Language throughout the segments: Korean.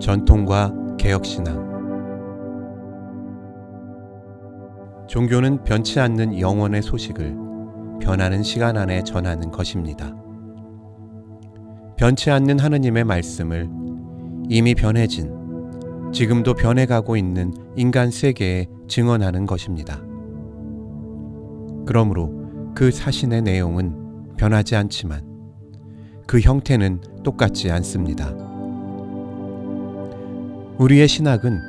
전통과 개혁신앙. 종교는 변치 않는 영원의 소식을 변하는 시간 안에 전하는 것입니다. 변치 않는 하느님의 말씀을 이미 변해진, 지금도 변해가고 있는 인간 세계에 증언하는 것입니다. 그러므로 그 사신의 내용은 변하지 않지만 그 형태는 똑같지 않습니다. 우리의 신학은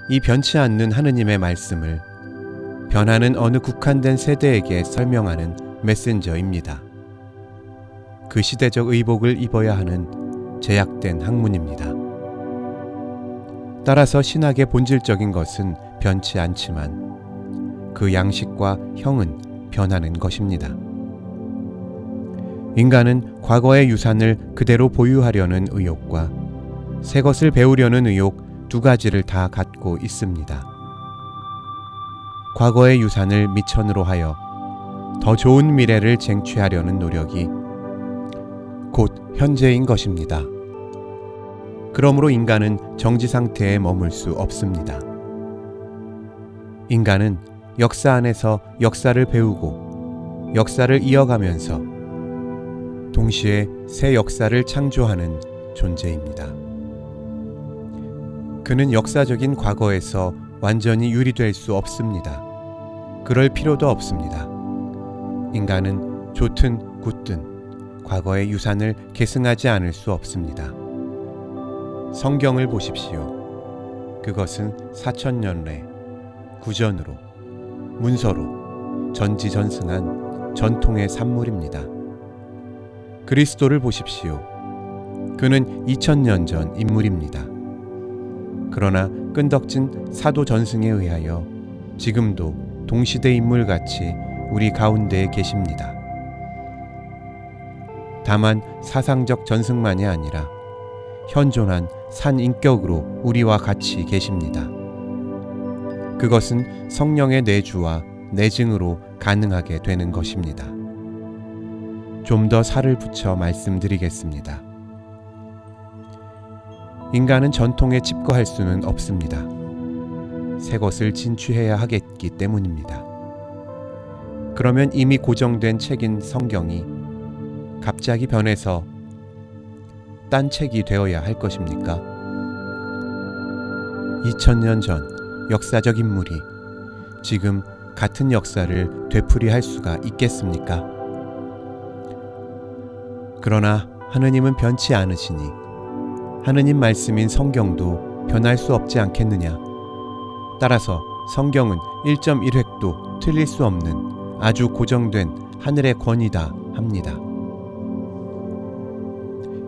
이 변치 않는 하느님의 말씀을 변하는 어느 국한된 세대에게 설명하는 메신저입니다. 그 시대적 의복을 입어야 하는 제약된 학문입니다. 따라서 신학의 본질적인 것은 변치 않지만 그 양식과 형은 변하는 것입니다. 인간은 과거의 유산을 그대로 보유하려는 의욕과 새 것을 배우려는 의욕 두 가지를 다 갖고 있습니다. 과거의 유산을 미천으로 하여 더 좋은 미래를 쟁취하려는 노력이 곧 현재인 것입니다. 그러므로 인간은 정지 상태에 머물 수 없습니다. 인간은 역사 안에서 역사를 배우고 역사를 이어가면서 동시에 새 역사를 창조하는 존재입니다. 그는 역사적인 과거에서 완전히 유리될 수 없습니다. 그럴 필요도 없습니다. 인간은 좋든 굳든 과거의 유산을 계승하지 않을 수 없습니다. 성경을 보십시오. 그것은 4000년래 구전으로, 문서로 전지전승한 전통의 산물입니다. 그리스도를 보십시오. 그는 2000년 전 인물입니다. 그러나 끈덕진 사도 전승에 의하여 지금도 동시대 인물같이 우리 가운데에 계십니다. 다만 사상적 전승만이 아니라 현존한 산인격으로 우리와 같이 계십니다. 그것은 성령의 내주와 내증으로 가능하게 되는 것입니다. 좀 더 살을 붙여 말씀드리겠습니다. 인간은 전통에 집거할 수는 없습니다. 새 것을 진취해야 하겠기 때문입니다. 그러면 이미 고정된 책인 성경이 갑자기 변해서 딴 책이 되어야 할 것입니까? 2000년 전 역사적 인물이 지금 같은 역사를 되풀이할 수가 있겠습니까? 그러나 하느님은 변치 않으시니 하느님 말씀인 성경도 변할 수 없지 않겠느냐? 따라서 성경은 1.1획도 틀릴 수 없는 아주 고정된 하늘의 권위다 합니다.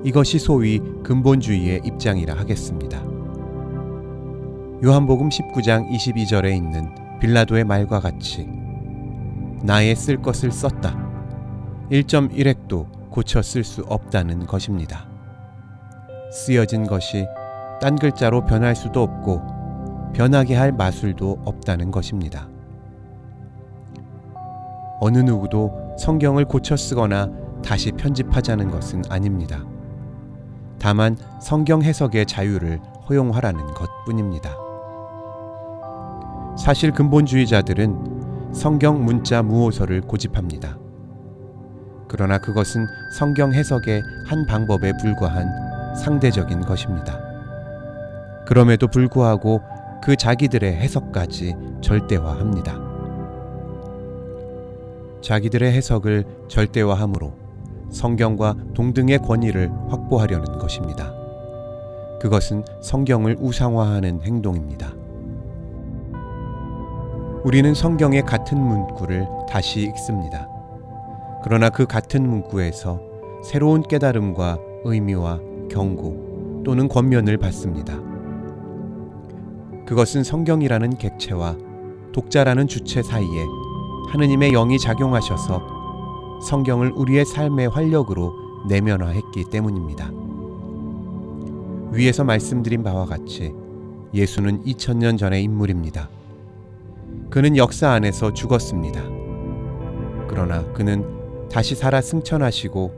이것이 소위 근본주의의 입장이라 하겠습니다. 요한복음 19장 22절에 있는 빌라도의 말과 같이 나의 쓸 것을 썼다. 1.1획도 고쳐 쓸 수 없다는 것입니다. 쓰여진 것이 딴 글자로 변할 수도 없고 변하게 할 마술도 없다는 것입니다. 어느 누구도 성경을 고쳐 쓰거나 다시 편집하자는 것은 아닙니다. 다만 성경 해석의 자유를 허용하라는 것뿐입니다. 사실 근본주의자들은 성경 문자 무호서를 고집합니다. 그러나 그것은 성경 해석의 한 방법에 불과한 상대적인 것입니다. 그럼에도 불구하고 그 자기들의 해석까지 절대화합니다. 자기들의 해석을 절대화함으로 성경과 동등의 권위를 확보하려는 것입니다. 그것은 성경을 우상화하는 행동입니다. 우리는 성경의 같은 문구를 다시 읽습니다. 그러나 그 같은 문구에서 새로운 깨달음과 의미와 경고 또는 권면을 받습니다. 그것은 성경이라는 객체와 독자라는 주체 사이에 하느님의 영이 작용하셔서 성경을 우리의 삶의 활력으로 내면화했기 때문입니다. 위에서 말씀드린 바와 같이 예수는 2000년 전의 인물입니다. 그는 역사 안에서 죽었습니다. 그러나 그는 다시 살아 승천하시고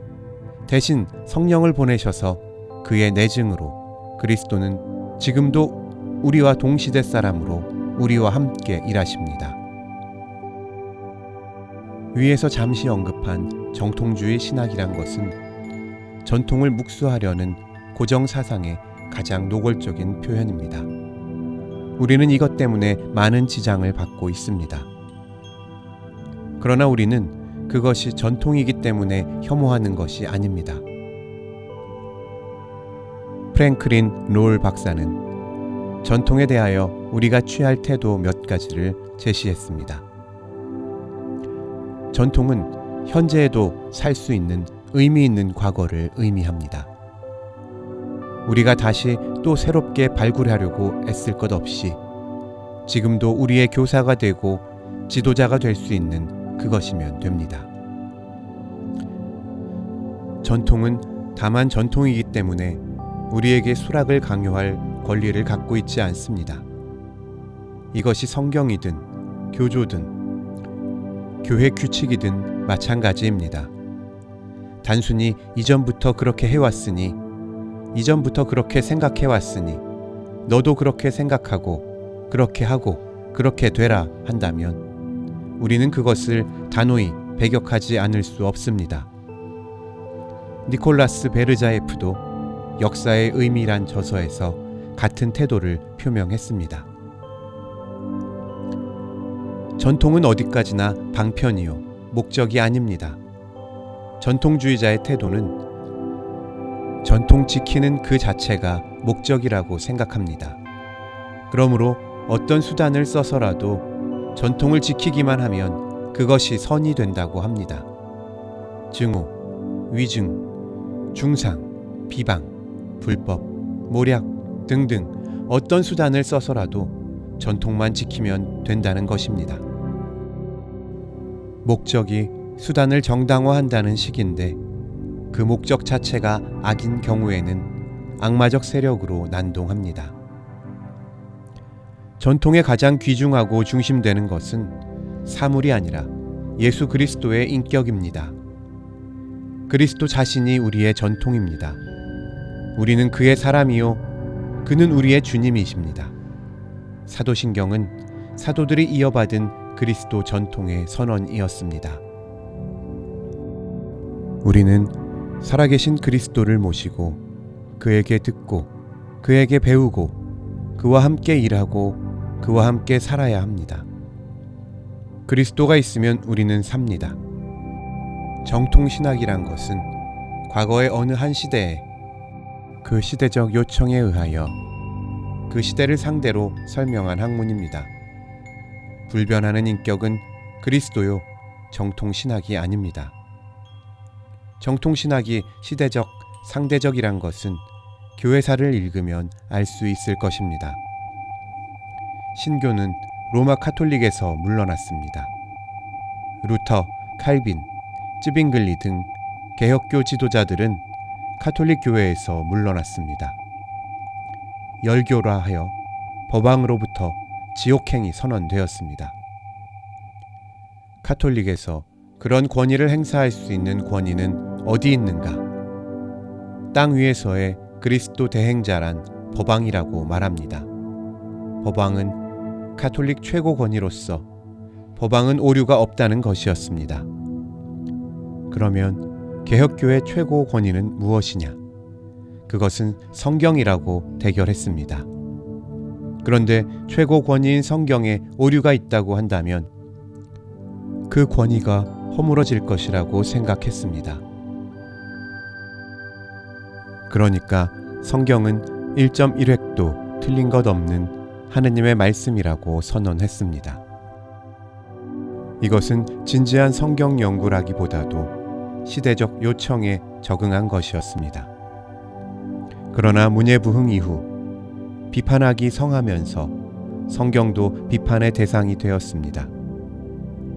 대신 성령을 보내셔서 그의 내증으로 그리스도는 지금도 우리와 동시대 사람으로 우리와 함께 일하십니다. 위에서 잠시 언급한 정통주의 신학이란 것은 전통을 묵수하려는 고정 사상의 가장 노골적인 표현입니다. 우리는 이것 때문에 많은 지장을 받고 있습니다. 그러나 우리는 그것이 전통이기 때문에 혐오하는 것이 아닙니다. 프랭클린 롤 박사는 전통에 대하여 우리가 취할 태도 몇 가지를 제시했습니다. 전통은 현재에도 살 수 있는 의미 있는 과거를 의미합니다. 우리가 다시 또 새롭게 발굴하려고 애쓸 것 없이 지금도 우리의 교사가 되고 지도자가 될 수 있는 그것이면 됩니다. 전통은 다만 전통이기 때문에 우리에게 수락을 강요할 권리를 갖고 있지 않습니다. 이것이 성경이든 교조든 교회 규칙이든 마찬가지입니다. 단순히 이전부터 그렇게 해왔으니, 이전부터 그렇게 생각해왔으니 너도 그렇게 생각하고 그렇게 하고 그렇게 되라 한다면 우리는 그것을 단호히 배격하지 않을 수 없습니다. 니콜라스 베르자예프도 역사의 의미란 저서에서 같은 태도를 표명했습니다. 전통은 어디까지나 방편이요 목적이 아닙니다. 전통주의자의 태도는 전통 지키는 그 자체가 목적이라고 생각합니다. 그러므로 어떤 수단을 써서라도 전통을 지키기만 하면 그것이 선이 된다고 합니다. 증오, 위증, 중상, 비방, 불법, 모략 등등 어떤 수단을 써서라도 전통만 지키면 된다는 것입니다. 목적이 수단을 정당화한다는 식인데 그 목적 자체가 악인 경우에는 악마적 세력으로 난동합니다. 전통에 가장 귀중하고 중심되는 것은 사물이 아니라 예수 그리스도의 인격입니다. 그리스도 자신이 우리의 전통입니다. 우리는 그의 사람이요 그는 우리의 주님이십니다. 사도신경은 사도들이 이어받은 그리스도 전통의 선언이었습니다. 우리는 살아계신 그리스도를 모시고 그에게 듣고 그에게 배우고 그와 함께 일하고 그와 함께 살아야 합니다. 그리스도가 있으면 우리는 삽니다. 정통신학이란 것은 과거의 어느 한 시대에 그 시대적 요청에 의하여 그 시대를 상대로 설명한 학문입니다. 불변하는 인격은 그리스도요 정통신학이 아닙니다. 정통신학이 시대적, 상대적이란 것은 교회사를 읽으면 알 수 있을 것입니다. 신교는 로마 카톨릭에서 물러났습니다. 루터, 칼빈, 쯔빙글리 등 개혁교 지도자들은 카톨릭 교회에서 물러났습니다. 열교라 하여 법왕으로부터 지옥행이 선언되었습니다. 카톨릭에서 그런 권위를 행사할 수 있는 권위는 어디 있는가? 땅 위에서의 그리스도 대행자란 법왕이라고 말합니다. 법왕은 카톨릭 최고 권위로서 법왕은 오류가 없다는 것이었습니다. 그러면 개혁교의 최고 권위는 무엇이냐? 그것은 성경이라고 대결했습니다. 그런데 최고 권위인 성경에 오류가 있다고 한다면 그 권위가 허물어질 것이라고 생각했습니다. 그러니까 성경은 1.1획도 틀린 것 없는 하느님의 말씀이라고 선언했습니다. 이것은 진지한 성경 연구라기보다도 시대적 요청에 적응한 것이었습니다. 그러나 문예부흥 이후 비판하기 성하면서 성경도 비판의 대상이 되었습니다.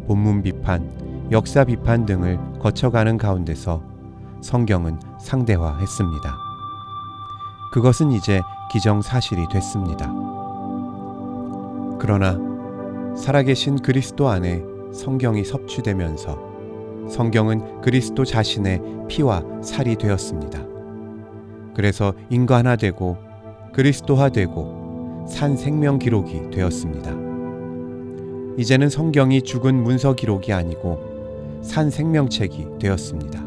본문 비판, 역사 비판 등을 거쳐가는 가운데서 성경은 상대화했습니다. 그것은 이제 기정사실이 됐습니다. 그러나 살아계신 그리스도 안에 성경이 섭취되면서 성경은 그리스도 자신의 피와 살이 되었습니다. 그래서 인간화되고 그리스도화되고 산 생명 기록이 되었습니다. 이제는 성경이 죽은 문서 기록이 아니고 산 생명책이 되었습니다.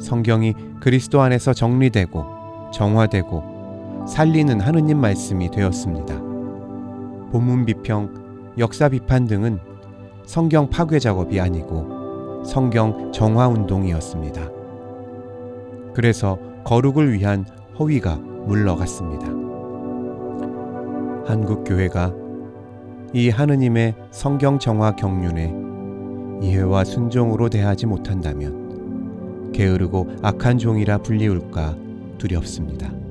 성경이 그리스도 안에서 정리되고 정화되고 살리는 하느님 말씀이 되었습니다. 본문 비평, 역사 비판 등은 성경 파괴 작업이 아니고 성경 정화 운동이었습니다. 그래서 거룩을 위한 허위가 물러갔습니다. 한국 교회가 이 하느님의 성경 정화 경륜에 이해와 순종으로 대하지 못한다면 게으르고 악한 종이라 불리울까 두렵습니다.